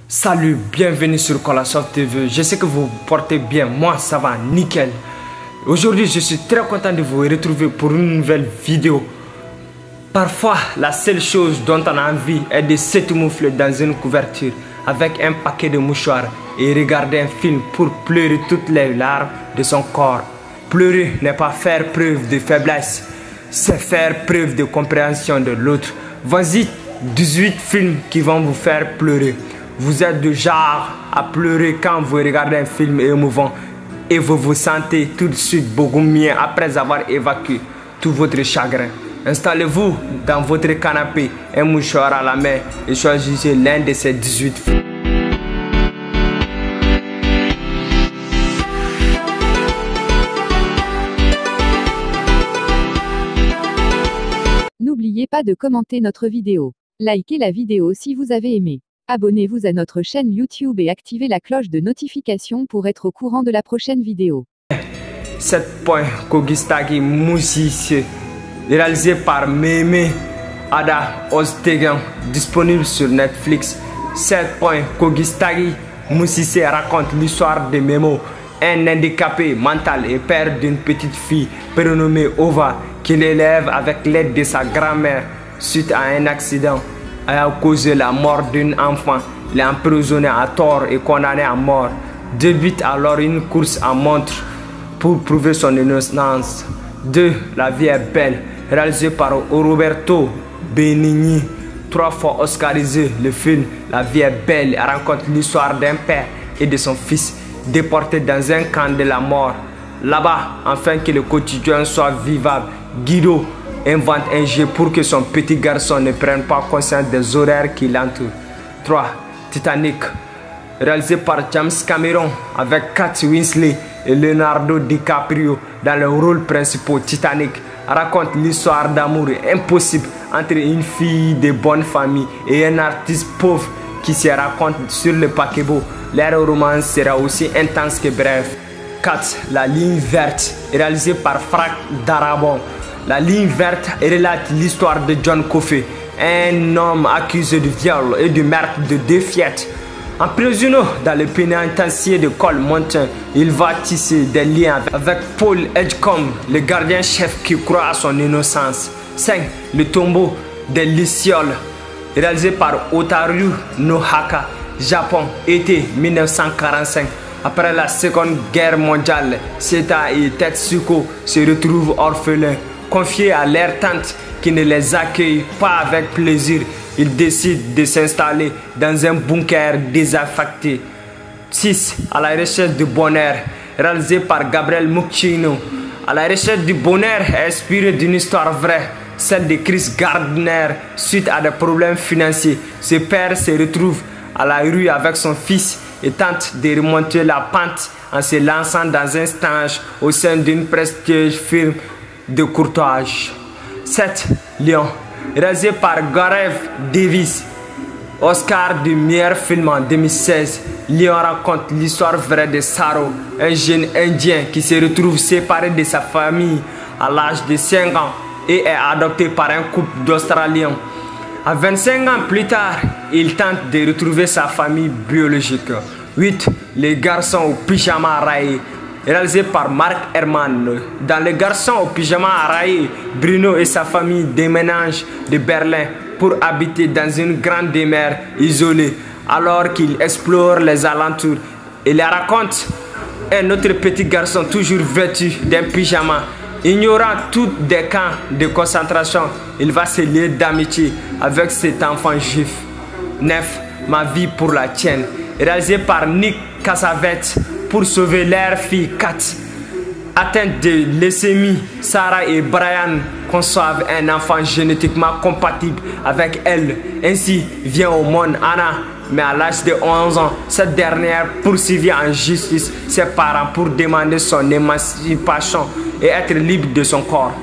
Salut, bienvenue sur Colasoft TV. Je sais que vous vous portez bien, moi ça va nickel. Aujourd'hui je suis très content de vous retrouver pour une nouvelle vidéo. Parfois la seule chose dont on a envie est de s'étouffer dans une couverture avec un paquet de mouchoirs et regarder un film pour pleurer toutes les larmes de son corps. Pleurer n'est pas faire preuve de faiblesse, c'est faire preuve de compréhension de l'autre. Voici 18 films qui vont vous faire pleurer. Vous êtes du genre à pleurer quand vous regardez un film émouvant et vous vous sentez tout de suite beaucoup mieux après avoir évacué tout votre chagrin. Installez-vous dans votre canapé, un mouchoir à la main et choisissez l'un de ces 18 films. N'oubliez pas de commenter notre vidéo. Likez la vidéo si vous avez aimé. Abonnez-vous à notre chaîne YouTube et activez la cloche de notification pour être au courant de la prochaine vidéo. 7 points Kogistagi Musisi, réalisé par Meme Ada Oztegan, disponible sur Netflix. 7 points Kogistagi Musisi raconte l'histoire de Memo, un handicapé mental et père d'une petite fille prénommée Ova, qu'il élève avec l'aide de sa grand-mère suite à un accident ayant causé la mort d'un enfant. Il est emprisonné à tort et condamné à mort. Débute alors une course à montre pour prouver son innocence. 2. La vie est belle, réalisé par Roberto Benigni, 3 fois oscarisé. Le film La vie est belle raconte l'histoire d'un père et de son fils déportés dans un camp de la mort. Là-bas, afin que le quotidien soit vivable, Guido invente un jeu pour que son petit garçon ne prenne pas conscience des horaires qui l'entourent. 3. Titanic, réalisé par James Cameron avec Kate Winslet et Leonardo DiCaprio dans le rôle principal. Titanic raconte l'histoire d'amour impossible entre une fille de bonne famille et un artiste pauvre qui se raconte sur le paquebot. Leur romance sera aussi intense que bref. 4. La ligne verte, réalisé par Frank Darabont. La ligne verte relate l'histoire de John Coffey, un homme accusé de viol et de meurtre de 2 fillettes. Emprisonné dans le pénitencier de Cold Mountain, il va tisser des liens avec Paul Edgecombe, le gardien-chef qui croit à son innocence. 5. Le tombeau des Lucioles, réalisé par Otaru Nohaka, Japon, été 1945. Après la Seconde Guerre mondiale, Seta et Tetsuko se retrouvent orphelins. Confiés à leur tante qui ne les accueille pas avec plaisir, ils décident de s'installer dans un bunker désaffecté. 6. À la recherche du bonheur, réalisé par Gabriel Muccino. À la recherche du bonheur est inspiré d'une histoire vraie, celle de Chris Gardner. Suite à des problèmes financiers, ce père se retrouve à la rue avec son fils et tente de remonter la pente en se lançant dans un stage au sein d'une prestigieuse firme de courtage. 7. Lion, réalisé par Gareth Davis, Oscar du meilleur film en 2016. Lion raconte l'histoire vraie de Saro, un jeune indien qui se retrouve séparé de sa famille à l'âge de 5 ans et est adopté par un couple d'Australiens. À 25 ans plus tard, il tente de retrouver sa famille biologique. 8. Les garçons au pyjama rayé, réalisé par Mark Herman. Dans Les garçons au pyjama rayé, Bruno et sa famille déménagent de Berlin pour habiter dans une grande demeure isolée alors qu'il explore les alentours. Il raconte un autre petit garçon toujours vêtu d'un pyjama. Ignorant tous des camps de concentration, il va se lier d'amitié avec cet enfant juif. 9. Ma vie pour la tienne, réalisé par Nick Cassavetes. Pour sauver leur fille Kat, atteinte de leucémie, Sarah et Brian conçoivent un enfant génétiquement compatible avec elle. Ainsi vient au monde Anna, mais à l'âge de 11 ans, cette dernière poursuivit en justice ses parents pour demander son émancipation et être libre de son corps.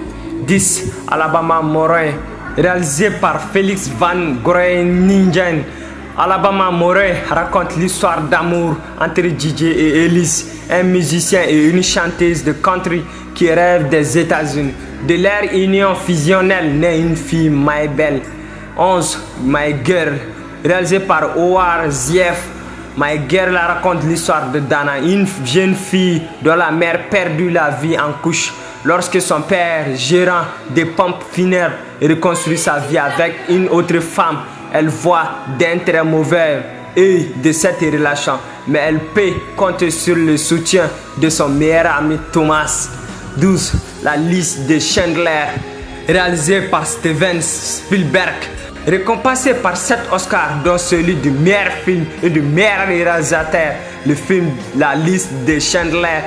10. Alabama Morin, réalisé par Félix Van Groeningen. Alabama Morin raconte l'histoire d'amour entre DJ et Elise, un musicien et une chanteuse de country qui rêvent des États-Unis. De leur union fusionnelle naît une fille, My Belle. 11. My Girl, réalisé par Howard Zieff, Maïguer la raconte l'histoire de Dana, une jeune fille dont la mère perdit la vie en couche lorsque son père, gérant des pompes funèbres, reconstruit sa vie avec une autre femme. Elle voit d'un très mauvais œil de cette relation, mais elle peut compter sur le soutien de son meilleur ami Thomas. 12. La liste de Schindler, réalisée par Steven Spielberg, récompensé par 7 Oscars, dont celui du meilleur film et du meilleur réalisateur. Le film La liste de Schindler,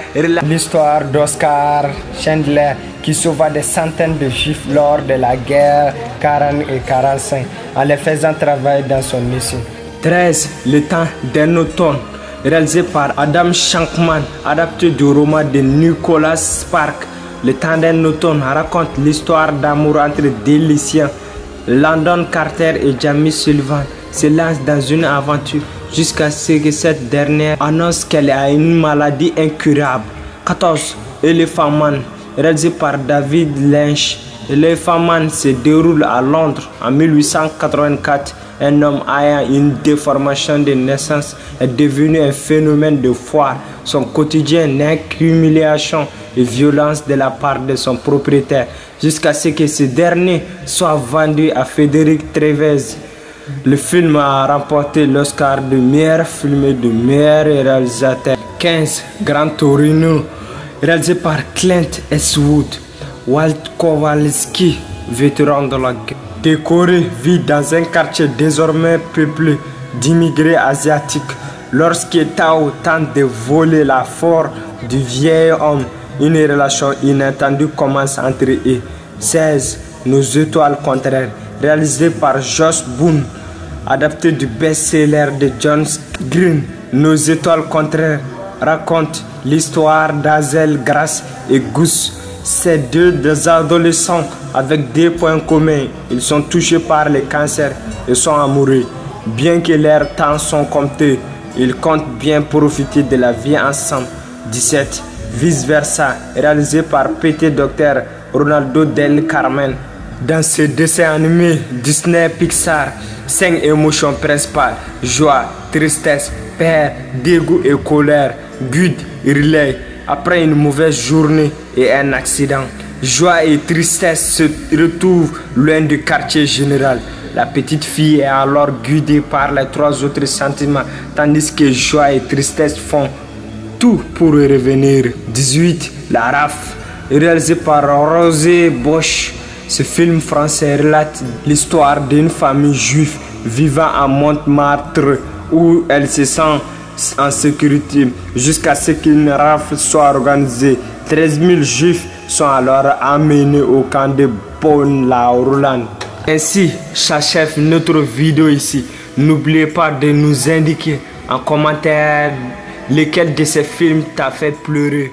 l'histoire d'Oscar Schindler qui sauva des centaines de Juifs lors de la guerre 40 et 45 en les faisant travailler dans son usine. 13. Le temps d'un automne, réalisé par Adam Shankman, adapté du roman de Nicholas Sparks. Le temps d'un automne raconte l'histoire d'amour entre deux lycéens, Landon Carter et Jamie Sullivan, se lancent dans une aventure jusqu'à ce que cette dernière annonce qu'elle a une maladie incurable. 14. Elephant Man, réalisé par David Lynch. Elephant Man se déroule à Londres en 1884. Un homme ayant une déformation de naissance est devenu un phénomène de foire. Son quotidien n'est qu'humiliation et violence de la part de son propriétaire, jusqu'à ce que ce dernier soit vendu à Frédéric Treves. Le film a remporté l'Oscar de meilleur film et de meilleur réalisateur. 15. Gran Torino, réalisé par Clint Eastwood. Walt Kowalski, vétéran de la guerre, décoré, vit dans un quartier désormais peuplé d'immigrés asiatiques. Lorsque Tao tente de voler la force du vieil homme, une relation inattendue commence entre eux. 16. Nos étoiles contraires, réalisé par Josh Boone, adapté du best-seller de John Green. Nos étoiles contraires raconte l'histoire d'Hazel, Grace et Gus. Ces deux adolescents avec des points communs. Ils sont touchés par le cancer et sont amoureux. Bien que leurs temps sont comptés, ils comptent bien profiter de la vie ensemble. 17. Vice versa, réalisé par Peter Dr. Ronaldo del Carmen. Dans ce dessin animé Disney Pixar, 5 émotions principales: joie, tristesse, peur, dégoût et colère. Good relay après une mauvaise journée et un accident. Joie et tristesse se retrouvent loin du quartier général. La petite fille est alors guidée par les 3 autres sentiments, tandis que joie et tristesse font tout pour revenir. 18. La rafle, réalisé par Rosé Bosch. Ce film français relate l'histoire d'une famille juive vivant à Montmartre où elle se sent en sécurité jusqu'à ce qu'une rafle soit organisée. 13 000 juifs sont alors amenés au camp de Bonne-la-Rolande. Ainsi s'achève notre vidéo ici. N'oubliez pas de nous indiquer en commentaire lequel de ces films t'a fait pleurer.